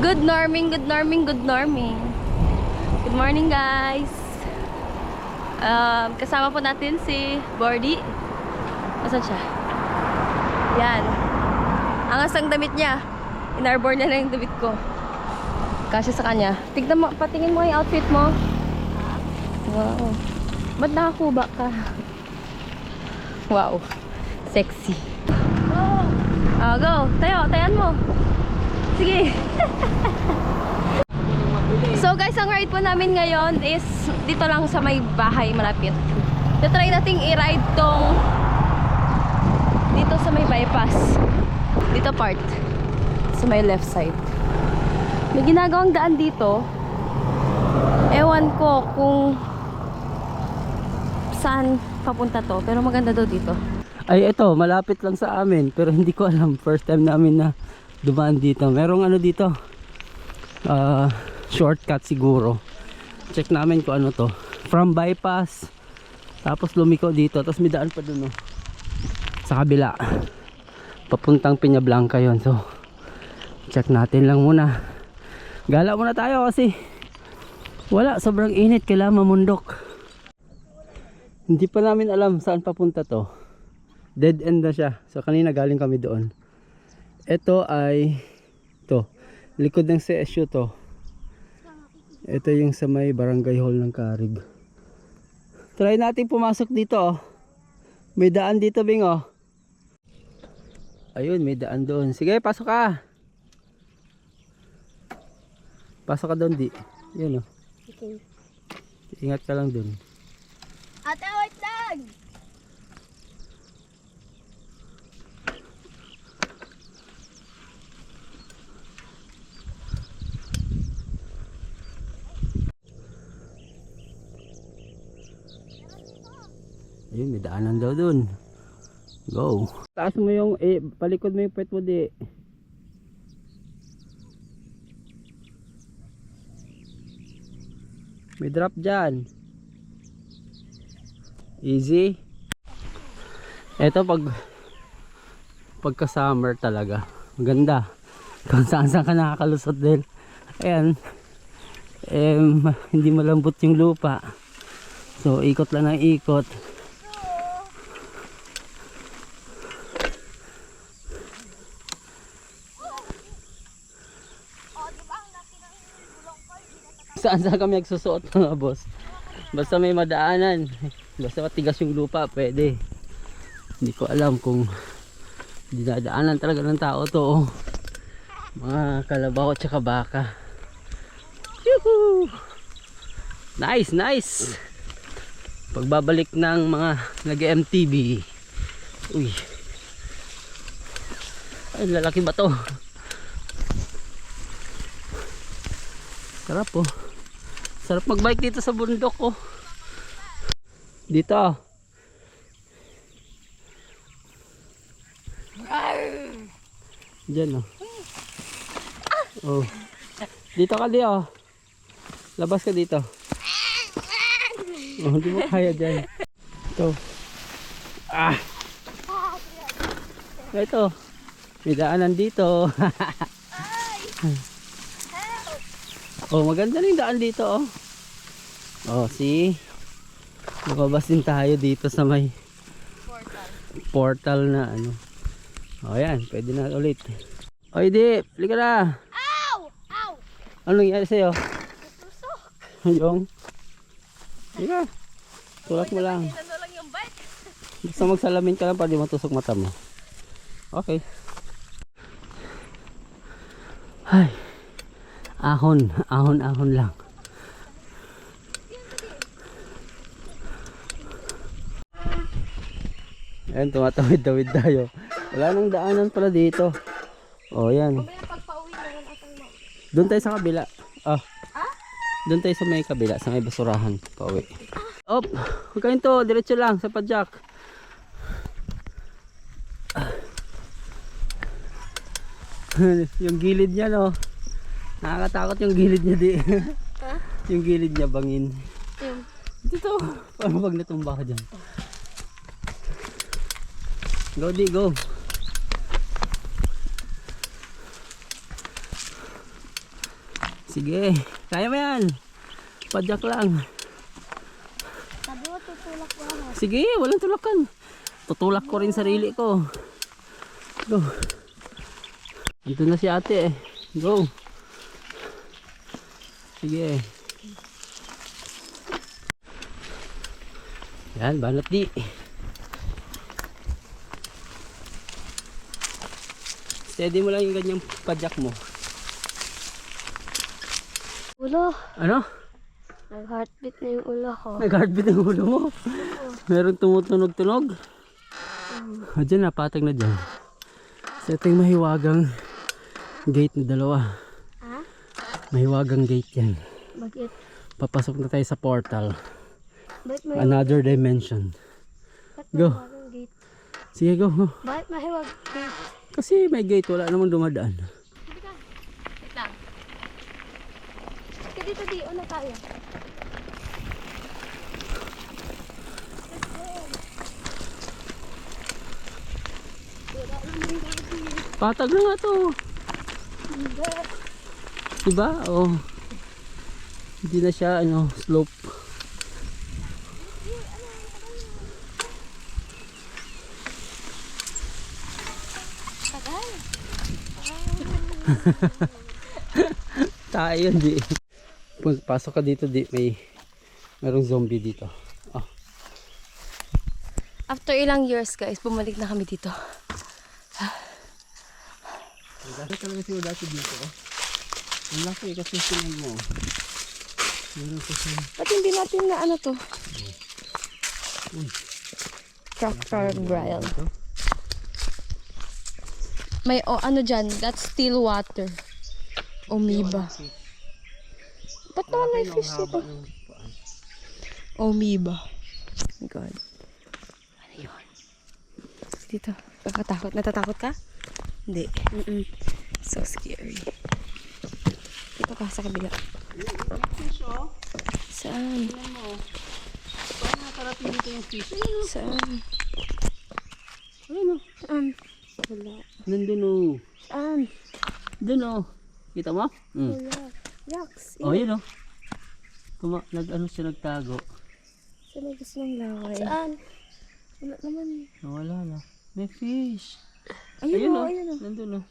Good morning, good morning, good morning. Good morning, guys. Kasama po natin si Bordy. Asan siya? Yan. Angas ang damit niya. Inarbor niya na yung damit ko. Kasi sa kanya. Tignan mo, patingin mo yung outfit mo. Wow. Ba't nakakuba ka? Wow. Sexy. Go. Tayan mo. Sige. So guys, ang ride po namin ngayon is dito lang sa may bahay malapit. Try nating i-ride tong dito sa may bypass. Dito part. Sa may left side. May ginagawang daan dito. Ewan ko kung saan papunta to. Pero maganda daw dito. Ay ito, malapit lang sa amin. Pero hindi ko alam. First time namin na dumaan dito. Merong ano dito. Shortcut siguro. Check namin kung ano to. From bypass. Tapos lumiko dito. Tapos may daan pa dun, oh. Sa kabila. Papuntang Peñablanca yon. So check natin lang muna. Gala muna tayo kasi wala, sobrang init. Kailangan mamundok. Hindi pa namin alam saan papunta to. Dead end na siya. So kanina galing kami doon. Ito ay to. Likod ng CSU to. Ito yung sa may barangay hall ng Carig. Try natin pumasok dito, oh. May daan dito, Bing, oh. Ayun, may daan doon. Sige, pasok ka. Pasok ka doon, di. Yun, oh. Okay. Ingat ka lang doon. Ate, wait lang! Ayun, may daanan daw doon. Go. Taas mo yung, palikod mo yung pet mo, di. May drop dyan. Easy. Ito pagka summer talaga. Maganda. Kung saan ka nakakalusot din. Ayan. Hindi malambot yung lupa. So ikot lang ng ikot. Saan kami nagsusuot, mga boss. Basta may madaanan. Basta matigas yung lupa, pwede. Hindi ko alam kung dinadaanan talaga ng tao to, oh. Mga kalabaw at saka baka. Yuhuu! Nice, nice! Pagbabalik ng mga nag-MTB. Uy. Ay, lalaki ba to? Sarap, oh. Sarap magbike dito sa bundok, oh. Dito. Diyan, oh. Oh. Dito ka, di, oh. Labas ka dito. Oh, hindi mo kaya dyan. Ito. Ah. Ito. May daanan dito. Oh, maganda rin daan dito, oh. Oh, see? Lumabas din tayo dito sa may portal na ano. Oh, yan. Pwede na ulit. Oy, di. Halika na. Ow! Ow! Ano nangyari sa'yo? Tusok! Yung? Halika. Tulak mo lang. Ano lang yung bike? Basta magsalamin ka lang para di matusok mata mo. Okay. Ay. Ahon lang. Ayan, tumatawid-tawid tayo. Wala nang daanan pala dito. Oh, yan. Mamaya pagpa-uwi naman atang mo. Doon tayo sa kabila. Ah. Doon tayo sa may kabila, sa may basurahan. Pauwi. Op, huwag kayo to. Diretso lang sa padjak. Yung gilid niya, no. Nakakatakot yung gilid niya, di. Yung gilid niya bangin. Dito. Paano pag natumba ka dyan? Go, di, go. Sige, kaya mo yan. Padyak lang. Sabi mo, tutulak ko ako. Sige, walang tulakan. Tutulak ko rin sarili ko. Go. Ito na si ate eh. Go. Sige. Yan, banat di. Steady mo lang yung ganyang padyak mo. Ulo. Ano? Nag-heartbeat na yung ulo ko. Nag-heartbeat ang ulo mo. Meron tumutunog-tunog. O dyan, napatag na dyan. So ito yung mahiwagang gate na dalawa. Ha? Mahiwagang gate yan. Bakit? Papasok na tayo sa portal. Bakit may Another dimension. Go. mahiwagang gate? Sige, go. Bakit mahiwagang gate? Kasi may gate, wala namang dumadaan. Wait lang. Dito, di. Una tayo. Patag na nga to. Diba? Oh. Hindi na siya, ano, slope. Tagal. Tayo yun, di. Pasok ka dito, di. Merong zombie dito. Oh. After ilang years, guys, bumalik na kami dito. Dati talaga siya dati dito. Oh. Ang laki kasi sinan mo. Meron kasi. Ba't hindi natin na ano to? Crocodile. May ano dyan, that's still water. Amoeba. Ba't naman may fish dito? Amoeba. Oh my God. Ano yun? Dito. Kakatakot. Natatakot ka? Hindi. So scary. Dito ka sa kabila. Fish, oh. Saan? Tingnan mo. Paano nakarating dito yung fish? Saan? Ayun, oh. Wala. Nandun, oh. Saan? Dun, oh. Kita mo? Wala. Yucks. Oh, yun, oh. Nag-ano siya, nagtago. Saan may gusto ng laway? Saan? Wala naman. Nawala na. May fish. Ayun, oh. Ayun, oh. Nandun, oh.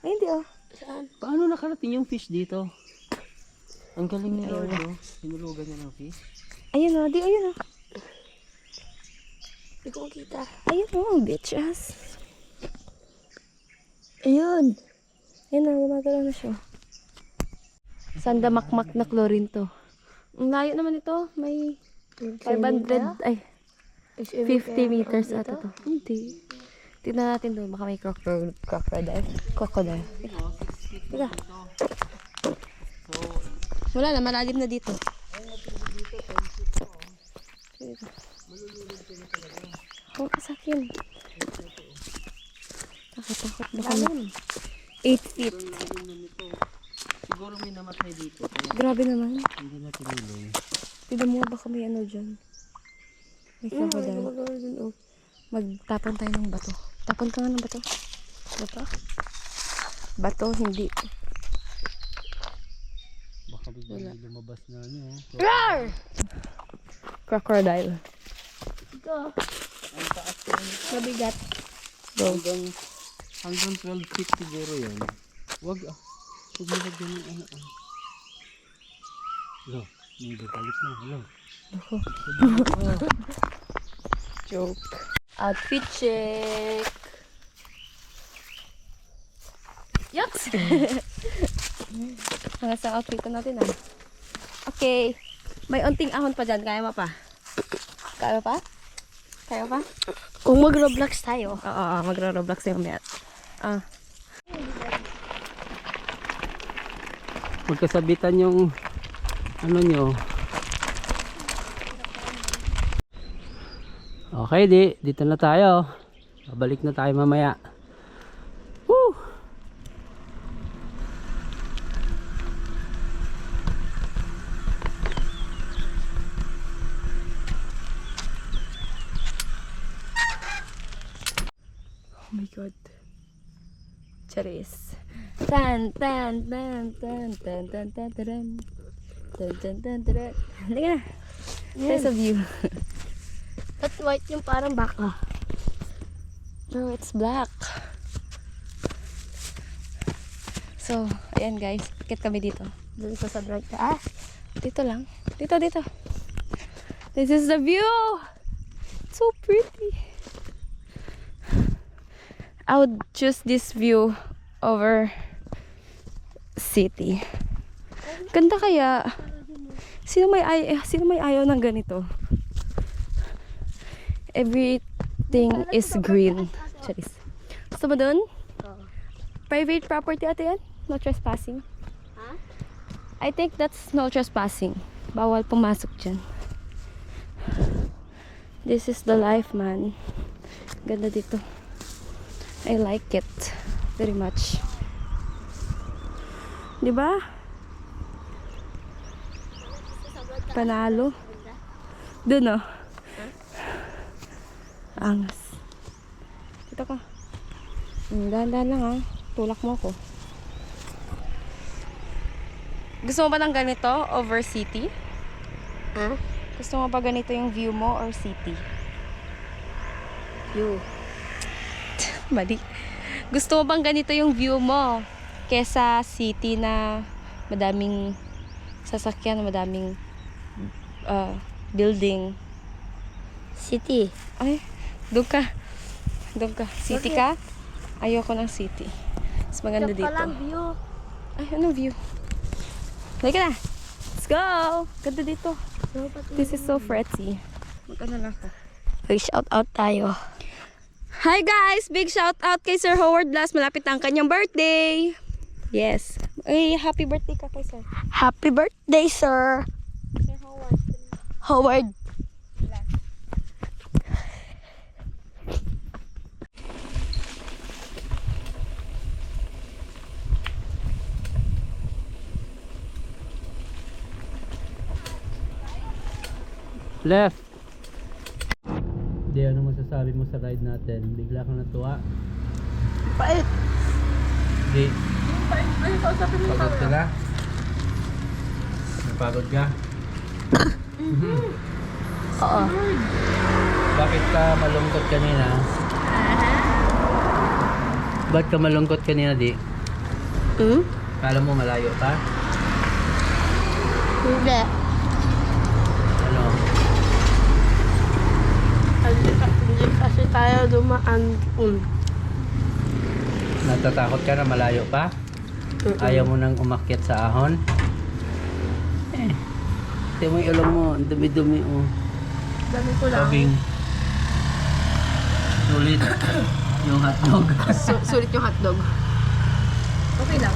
Ay, hindi, oh. Saan? Paano nakarating yung fish dito? Ang galing ni Lord, oh. Sinulugan niya ng fish. Ayun, oh. Di, ayun, oh. Hindi ko makita. Ayun, oh. Bitch ass. Ayun. Ayun, oh. Gumagalaw na siya. Sanda makmak na chlorine to. Ang layo naman ito. May 500, ay, 50 meters ata to. Hindi. Tignan natin doon. Baka may crocodile. Crocodile. Teka. Wala na. Malalim na dito. Huwag ka sa akin. Takot-takot. Baka 8 feet. Siguro may namatay dito. Grabe naman. Hindi na tinulong. Tignan mo baka may ano dyan. May crocodile. Magtapon tayo ng bato. Tapon ka nga ng bato. Bato? Bato, hindi. Baka biglang lumabas na ano. Roar! Crocodile. Ito. Ang taas ko. Mabigat. Go. Hanggang 12 feet siguro yun. Wag ah. Huwag mo lagyan ng ano ah. Hello. May gagalit na. Hello. Ako. Joke. Outfit check. Yucks! Mga sa outfit natin ah. Okay. May unting ahon pa dyan. Kaya mo pa? Kaya mo pa? Kaya mo pa? Kung mag-Roblox tayo. Oo, magro-Roblox tayo mamaya. Magkasabitan yung ano nyo. Okay, dito na tayo. Babalik na tayo mamaya. Woo! Oh my God. Charis. Tan tan tan tan tan tan tan tan tan tan tan tan. Halika na. There's a view. At white yung parang baka. No, it's black. So, ayan guys. Pikit kami dito. Doon ko sa bright. Dito lang. Dito. This is the view. It's so pretty. I would choose this view over city. Ganda kaya. Sino may ayaw ng ganito? Everything is green. Charis. Gusto mo dun? Private property ate yan? No trespassing? Huh? I think that's no trespassing. Bawal pumasok dyan. This is the life, man. Ganda dito. I like it very much. Diba? Panalo. Dun oh. Angas. Dito ka. Dahan-dahan lang ah. Tulak mo ko. Gusto mo ba ng ganito over city? Ha? Gusto mo ba ganito yung view mo or city? View. Mali. Gusto mo bang ganito yung view mo kesa city na madaming sasakyan, madaming building? City. Ay, doon ka. City ka? Ayoko ng city. Mas maganda dito. lang view. Ay, anong view? Halika na. Let's go! Ganda dito. This is so pretty. Mag-ano lang ako. Shout out tayo. Hi guys! Big shout out kay Sir Howard Blas. Malapit na ang kanyang birthday. Yes. Ay, happy birthday ka kay Sir. Happy birthday, sir. Sir Howard. Howard. Left. Hindi, ano masasabi mo sa ride natin? Bigla kang natuwa? Pait. Hindi. Pagod ka na? Napagod ka? Oo. Bakit ka malungkot kanina? Ba't ka malungkot kanina, di? Hmm? Kala mo malayo pa? Hindi. Ano? Hindi kasi tayo dumaan. Natatakot ka na malayo pa? Ayaw mo nang umakyat sa ahon? Ito mo yung ilong mo, ang dumi-dumi oh. Dami ko lang. Sabing sulit yung hotdog. Sulit yung hotdog. Okay lang.